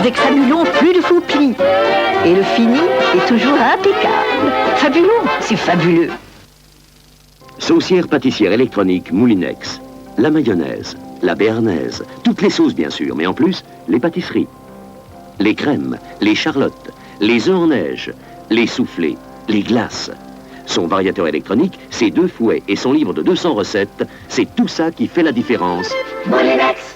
Avec Fabulon, plus de faux plis. Et le fini est toujours impeccable. Fabulon, c'est fabuleux. Saucière pâtissière électronique Moulinex. La mayonnaise, la béarnaise, toutes les sauces bien sûr, mais en plus, les pâtisseries. Les crèmes, les charlottes, les œufs en neige, les soufflés, les glaces. Son variateur électronique, ses 2 fouets et son livre de 200 recettes, c'est tout ça qui fait la différence. Moulinex.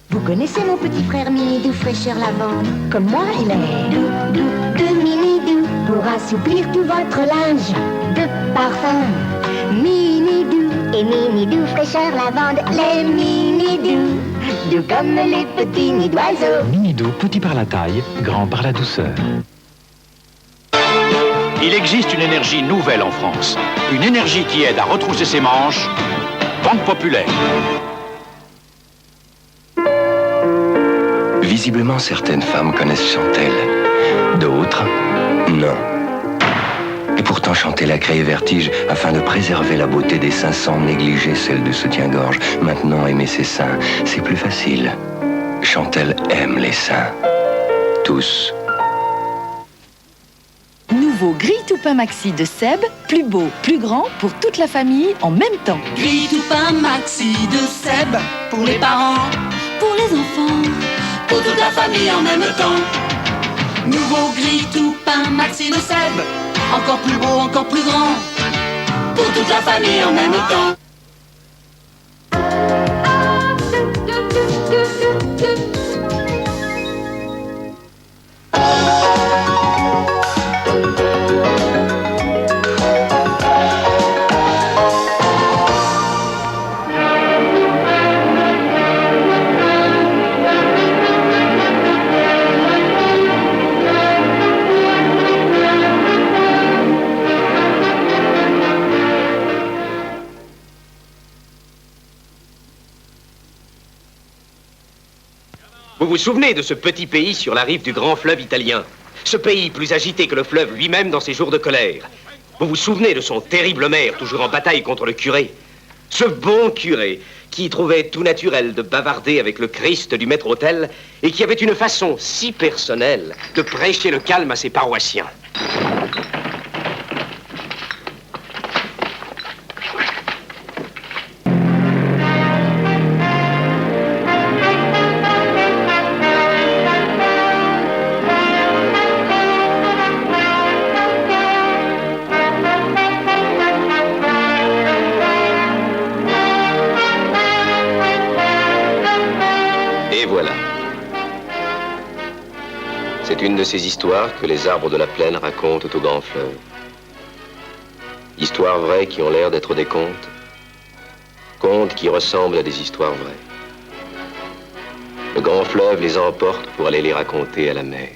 Vous connaissez mon petit frère Minidou, fraîcheur lavande. Comme moi, il est doux, Minidou, pour assouplir tout votre linge de parfum. Minidou et Minidou, fraîcheur lavande, les Minidou, doux comme les petits nids d'oiseaux. Minidou, petit par la taille, grand par la douceur. Il existe une énergie nouvelle en France. Une énergie qui aide à retrousser ses manches. Banque Populaire. Visiblement, certaines femmes connaissent Chantel. D'autres, non. Et pourtant, Chantel a créé Vertige afin de préserver la beauté des seins sans négliger celle du soutien-gorge. Maintenant, aimer ses seins, c'est plus facile. Chantel aime les seins. Tous. Nouveau Gris tout pain maxi de Seb, plus beau, plus grand pour toute la famille en même temps. Gris tout pain maxi de Seb, pour les parents, pour les enfants, pour toute la famille en même temps. Nouveau Gris tout pain maxi de Seb, encore plus beau, encore plus grand, pour toute la famille en même temps. Vous vous souvenez de ce petit pays sur la rive du grand fleuve italien? Ce pays plus agité que le fleuve lui-même dans ses jours de colère. Vous vous souvenez de son terrible maire, toujours en bataille contre le curé? Ce bon curé qui trouvait tout naturel de bavarder avec le Christ du maître-autel et qui avait une façon si personnelle de prêcher le calme à ses paroissiens. C'est une de ces histoires que les arbres de la plaine racontent au grand fleuve. Histoires vraies qui ont l'air d'être des contes. Contes qui ressemblent à des histoires vraies. Le grand fleuve les emporte pour aller les raconter à la mer.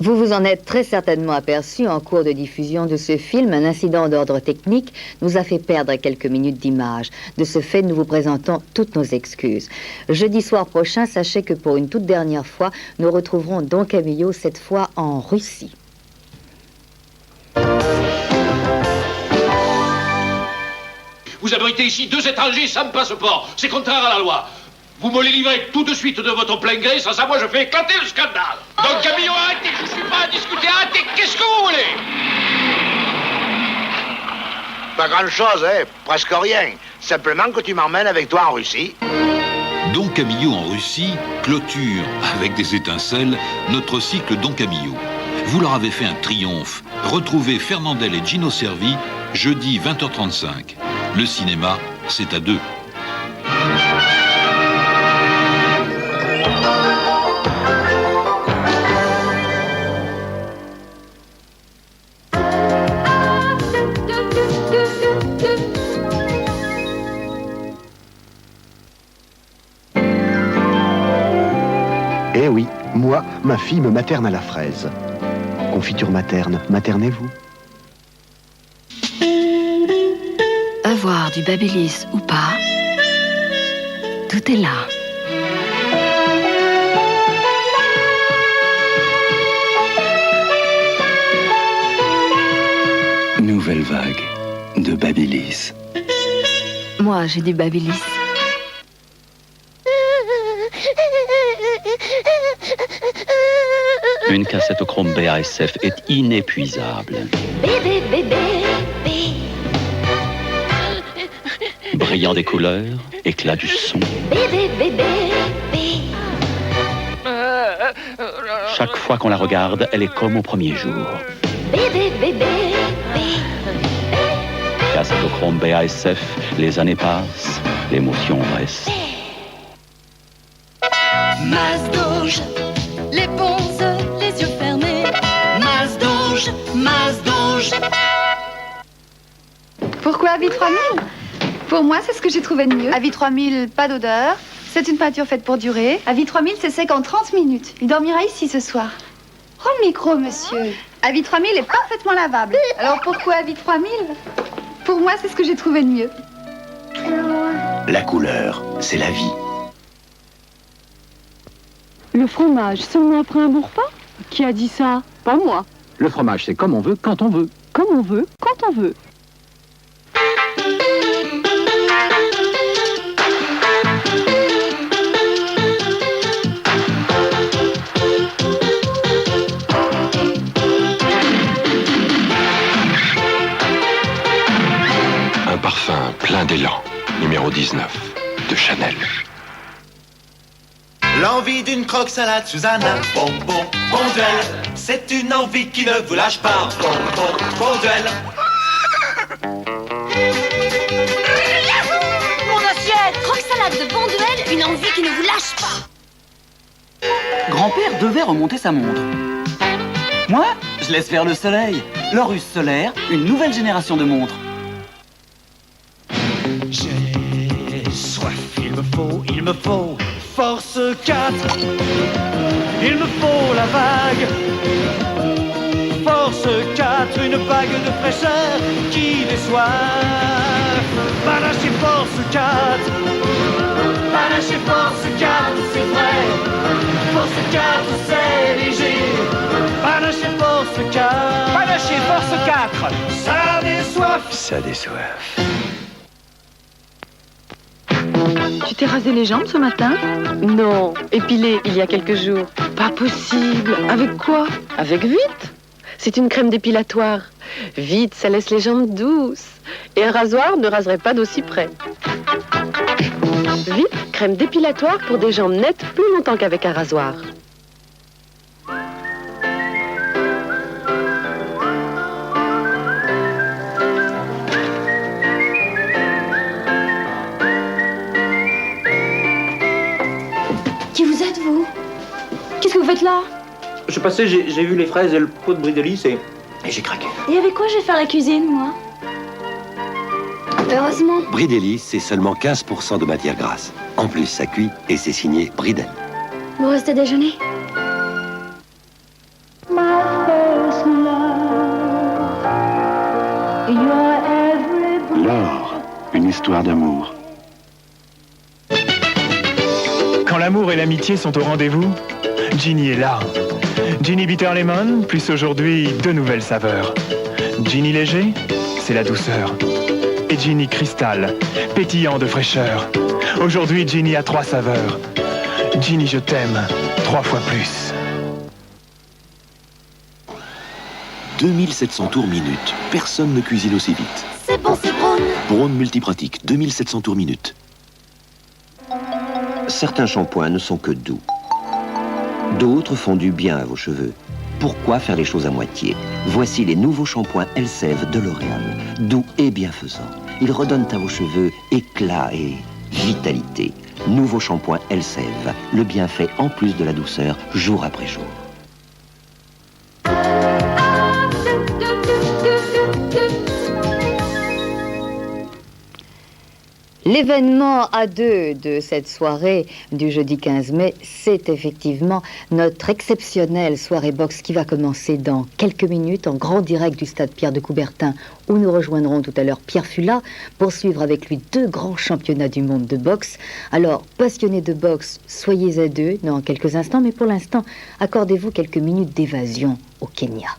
Vous vous en êtes très certainement aperçu en cours de diffusion de ce film. Un incident d'ordre technique nous a fait perdre quelques minutes d'image. De ce fait, nous vous présentons toutes nos excuses. Jeudi soir prochain, sachez que pour une toute dernière fois, nous retrouverons Don Camillo, cette fois en Russie. Vous abritez ici 2 étrangers sans passeport. C'est contraire à la loi. Vous me les livrez tout de suite de votre plein gré, sans ça, moi, je fais éclater le scandale. Donc, Camillo, arrêtez, je suis pas à discuter, arrêtez, qu'est-ce que vous voulez? Pas grand-chose, hein, presque rien. Simplement que tu m'emmènes avec toi en Russie. Don Camillo en Russie clôture, avec des étincelles, notre cycle Don Camillo. Vous leur avez fait un triomphe. Retrouvez Fernandel et Gino Cervi, jeudi 20h35. Le cinéma, c'est à 2. Eh oui, moi, ma fille me materne à la fraise. Confiture materne, maternez-vous. Avoir du babyliss ou pas, tout est là. nouvelle vague de Babyliss. Moi, j'ai du Babyliss. Une cassette au chrome BASF est inépuisable. Bébé, bébé, bébé. Brillant des couleurs, éclat du son. Bébé, bébé, bébé. Chaque fois qu'on la regarde, elle est comme au premier jour. Bébé, bébé, bébé. Cassette au chrome BASF, les années passent, l'émotion reste. Masdoge, les bons œufs, les yeux fermés. Masdoge, Masdoge. Pourquoi Avis 3000? Pour moi, c'est ce que j'ai trouvé de mieux. Avis 3000, pas d'odeur. C'est une peinture faite pour durer. Avis 3000, c'est sec en 30 minutes. Il dormira ici ce soir. Prends le micro, monsieur. Avis 3000 est parfaitement lavable. Alors pourquoi Avis 3000? Pour moi, c'est ce que j'ai trouvé de mieux. La couleur, c'est la vie. Le fromage, seulement après un bon repas? Qui a dit ça? Pas moi. Le fromage, c'est comme on veut, quand on veut. Comme on veut, quand on veut. Un parfum plein d'élan, numéro 19, de Chanel. L'envie d'une croque salade Susanna, bon duel. C'est une envie qui ne vous lâche pas, bon duel. Mon assiette! Croque salade de bon duel, une envie qui ne vous lâche pas. Grand-père devait remonter sa montre. Moi, je laisse faire le soleil. L'Horus solaire, une nouvelle génération de montres. J'ai soif, il me faut force 4. Il me faut la vague. Force 4, une vague de fraîcheur qui déçoit. Panache et force 4. Panache et force 4, c'est vrai. Force 4, c'est léger. Panache et force 4. Panache et force 4. Ça déçoit. Ça déçoit. Tu t'es rasé les jambes ce matin? Non, épilé il y a quelques jours. Pas possible. Avec quoi? Avec Vite. C'est une crème dépilatoire. Vite, ça laisse les jambes douces. Et un rasoir ne raserait pas d'aussi près. Vite, crème dépilatoire pour des jambes nettes plus longtemps qu'avec un rasoir. Qui vous êtes, vous? Qu'est-ce que vous faites là? Je passais, j'ai vu les fraises et le pot de Bridelis et j'ai craqué. Et avec quoi je vais faire la cuisine, moi? Heureusement. Bridelis, c'est seulement 15% de matière grasse. En plus, ça cuit et c'est signé Bridel. Vous restez déjeuner? L'or, une histoire d'amour. Quand l'amour et l'amitié sont au rendez-vous, Ginny est là. Ginny Bitter Lemon, plus aujourd'hui 2 nouvelles saveurs. Ginny Léger, c'est la douceur. Et Ginny Cristal, pétillant de fraîcheur. Aujourd'hui, Ginny a 3 saveurs. Ginny, je t'aime, 3 fois plus. 2700 tours minute. Personne ne cuisine aussi vite. C'est bon, c'est Braun. Braun multipratique, 2700 tours minute. Certains shampoings ne sont que doux. D'autres font du bien à vos cheveux. Pourquoi faire les choses à moitié? Voici les nouveaux shampoings Elseve de L'Oréal. Doux et bienfaisants. Ils redonnent à vos cheveux éclat et vitalité. Nouveau shampoing Elseve. Le bienfait en plus de la douceur, jour après jour. L'événement A2 de cette soirée du jeudi 15 mai, c'est effectivement notre exceptionnelle soirée boxe qui va commencer dans quelques minutes en grand direct du stade Pierre de Coubertin où nous rejoindrons tout à l'heure Pierre Fula pour suivre avec lui 2 grands championnats du monde de boxe. Alors, passionnés de boxe, soyez à 2 dans quelques instants, mais pour l'instant, accordez-vous quelques minutes d'évasion au Kenya.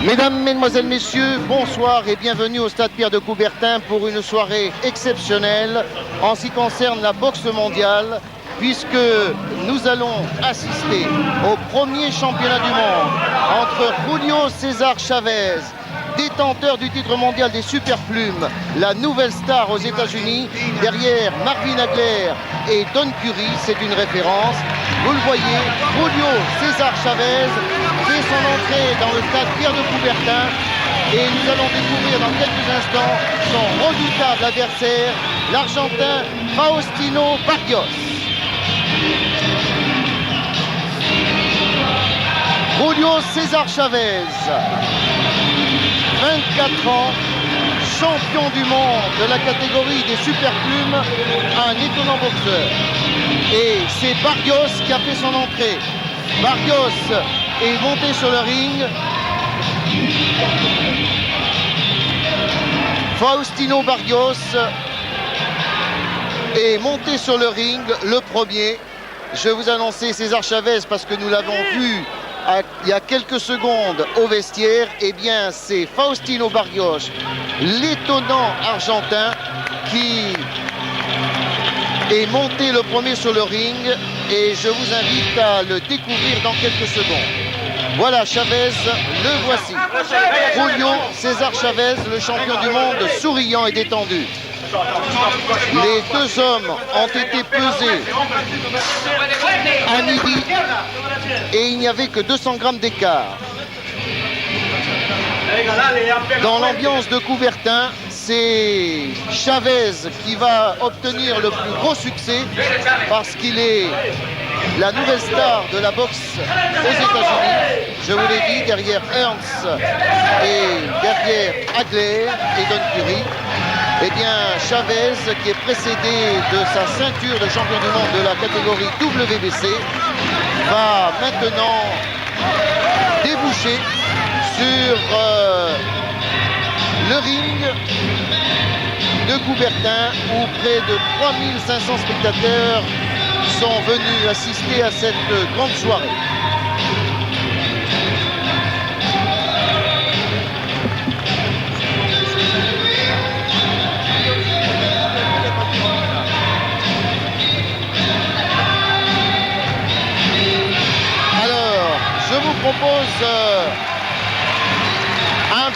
Mesdames, Mesdemoiselles, Messieurs, bonsoir et bienvenue au Stade Pierre de Coubertin pour une soirée exceptionnelle en ce qui concerne la boxe mondiale, puisque nous allons assister au premier championnat du monde entre Julio César Chavez, détenteur du titre mondial des superplumes, la nouvelle star aux États-Unis, derrière Marvin Hagler et Don Curry, c'est une référence. Vous le voyez, Julio César Chavez fait son entrée dans le stade Pierre de Coubertin et nous allons découvrir dans quelques instants son redoutable adversaire, l'Argentin Faustino Barrios. Julio César Chavez, 24 ans, champion du monde de la catégorie des superplumes, un étonnant boxeur. Et c'est Barrios qui a fait son entrée. Barrios est monté sur le ring. Faustino Barrios est monté sur le ring, le premier. Je vais vous annoncer César Chavez parce que nous l'avons vu il y a quelques secondes au vestiaire. Eh bien, c'est Faustino Barrios, l'étonnant argentin, qui est monté le premier sur le ring et je vous invite à le découvrir dans quelques secondes. Voilà Chavez, le voici. Julio César Chavez, le champion du monde, souriant et détendu. Les deux hommes ont été pesés à midi et il n'y avait que 200 grammes d'écart. Dans l'ambiance de Coubertin, c'est Chavez qui va obtenir le plus gros succès parce qu'il est la nouvelle star de la boxe aux États-Unis. Je vous l'ai dit, derrière Ernst et derrière Hagler et Don Curry. Eh bien, Chavez, qui est précédé de sa ceinture de champion du monde de la catégorie WBC, va maintenant déboucher sur le ring de Coubertin où près de 3500 spectateurs sont venus assister à cette grande soirée.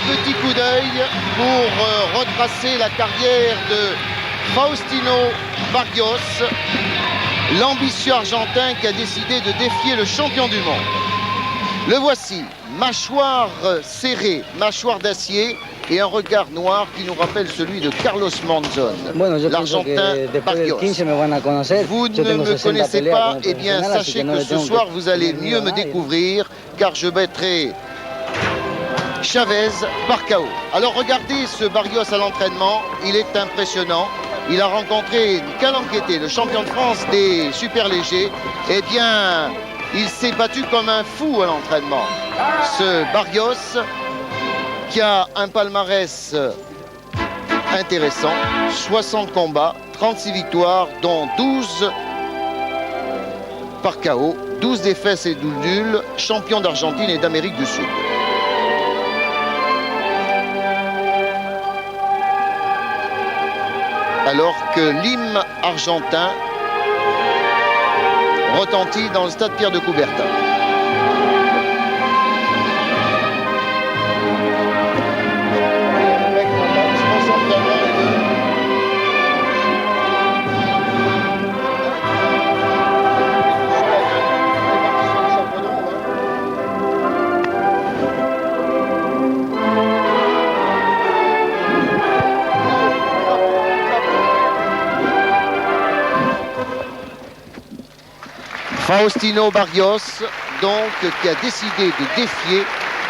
petit coup d'œil pour retracer la carrière de Faustino Barrios, l'ambitieux argentin qui a décidé de défier le champion du monde. Le voici, mâchoire serrée, mâchoire d'acier et un regard noir qui nous rappelle celui de Carlos Monzon, l'Argentin Barrios. Vous ne me connaissez pas, eh bien sachez que ce soir vous allez mieux me découvrir car je battrai Chavez par KO. Alors regardez ce Barrios à l'entraînement, il est impressionnant. Il a rencontré Kalankété, le champion de France des super légers. Eh bien, il s'est battu comme un fou à l'entraînement. Ce Barrios qui a un palmarès intéressant, 60 combats, 36 victoires, dont 12 par KO, 12 défaites et 12 nuls, champion d'Argentine et d'Amérique du Sud. Alors que l'hymne argentin retentit dans le stade Pierre de Coubertin. Faustino Barrios, donc, qui a décidé de défier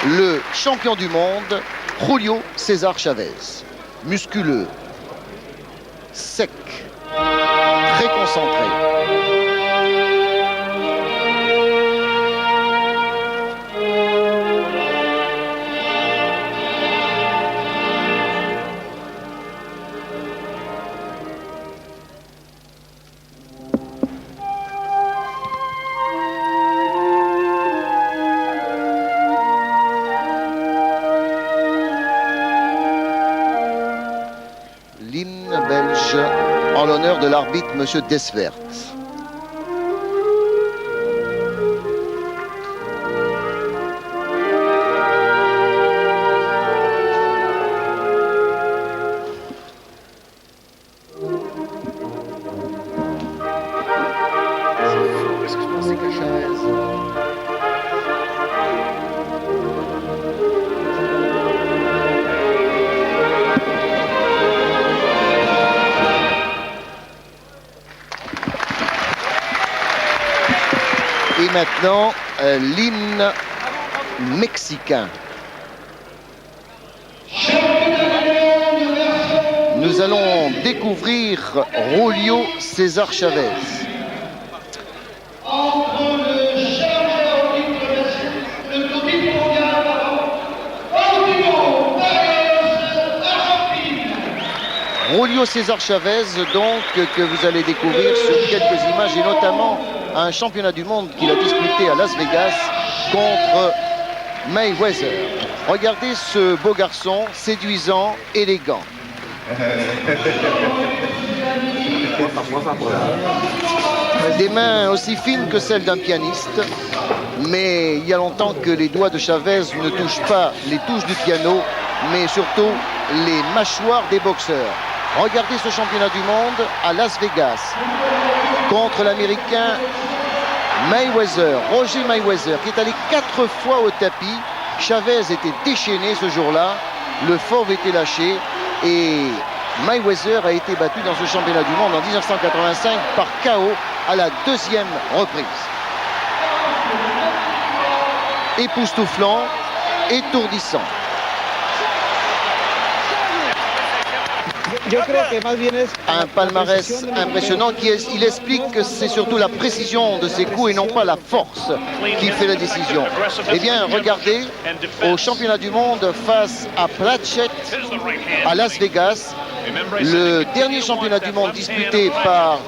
le champion du monde, Julio César Chavez. Musculeux, sec, très concentré. En l'honneur de l'arbitre, M. Desvert. Est-ce que je pensais que Chavez... Et maintenant, l'hymne mexicain. Nous allons découvrir Julio César Chavez. Julio César Chavez, donc, que vous allez découvrir sur quelques images et notamment un championnat du monde qu'il a disputé à Las Vegas contre Mayweather. Regardez ce beau garçon, séduisant, élégant. Des mains aussi fines que celles d'un pianiste, mais il y a longtemps que les doigts de Chavez ne touchent pas les touches du piano, mais surtout les mâchoires des boxeurs. Regardez ce championnat du monde à Las Vegas contre l'Américain Mayweather, Roger Mayweather, qui est allé 4 fois au tapis. Chavez était déchaîné ce jour-là, le fauve était lâché et Mayweather a été battu dans ce championnat du monde en 1985 par KO à la 2e reprise. Époustouflant, étourdissant. Un palmarès impressionnant il explique que c'est surtout la précision de ses coups et non pas la force qui fait la décision. Eh bien, regardez, au championnat du monde face à Platchett à Las Vegas, le dernier championnat du monde disputé par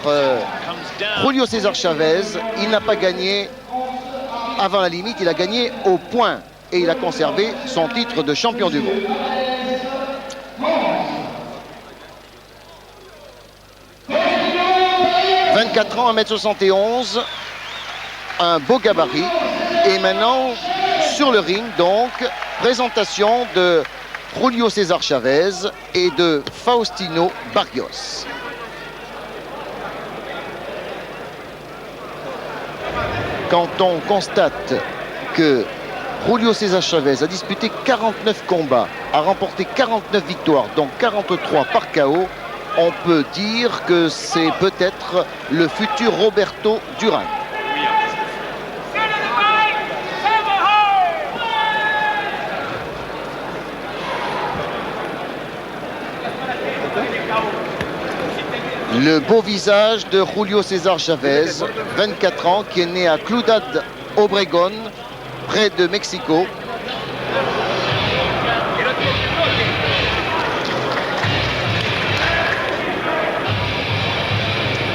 Julio César Chavez, il n'a pas gagné avant la limite, il a gagné au point et il a conservé son titre de champion du monde. « 24 ans, 1m71, un beau gabarit. Et maintenant, sur le ring, donc, présentation de Julio César Chavez et de Faustino Barrios. Quand on constate que Julio César Chavez a disputé 49 combats, a remporté 49 victoires, dont 43 par KO, on peut dire que c'est peut-être le futur Roberto Duran. Le beau visage de Julio César Chavez, 24 ans, qui est né à Ciudad Obregón, près de Mexico.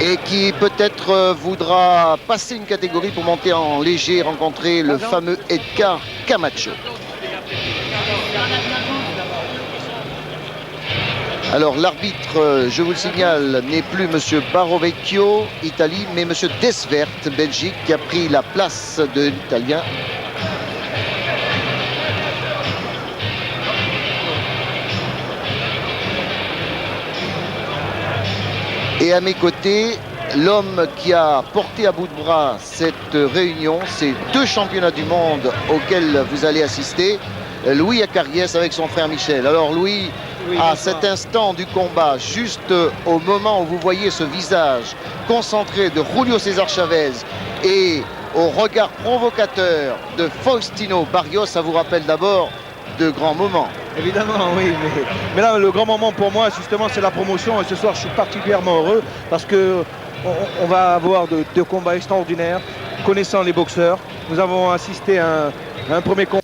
Et qui peut-être voudra passer une catégorie pour monter en léger et rencontrer le fameux Edgar Camacho. Alors l'arbitre, je vous le signale, n'est plus M. Barovecchio, Italie, mais M. Desvert, Belgique, qui a pris la place de l'Italien. Et à mes côtés, l'homme qui a porté à bout de bras cette réunion, ces 2 championnats du monde auxquels vous allez assister, Louis Acariès avec son frère Michel. Alors Louis, à cet instant du combat, juste au moment où vous voyez ce visage concentré de Julio César Chavez et au regard provocateur de Faustino Barrios, ça vous rappelle d'abord de grands moments. Évidemment, oui, mais là, le grand moment pour moi, justement, c'est la promotion. Et ce soir, je suis particulièrement heureux parce que on va avoir de combats extraordinaires, connaissant les boxeurs. Nous avons assisté à un premier combat.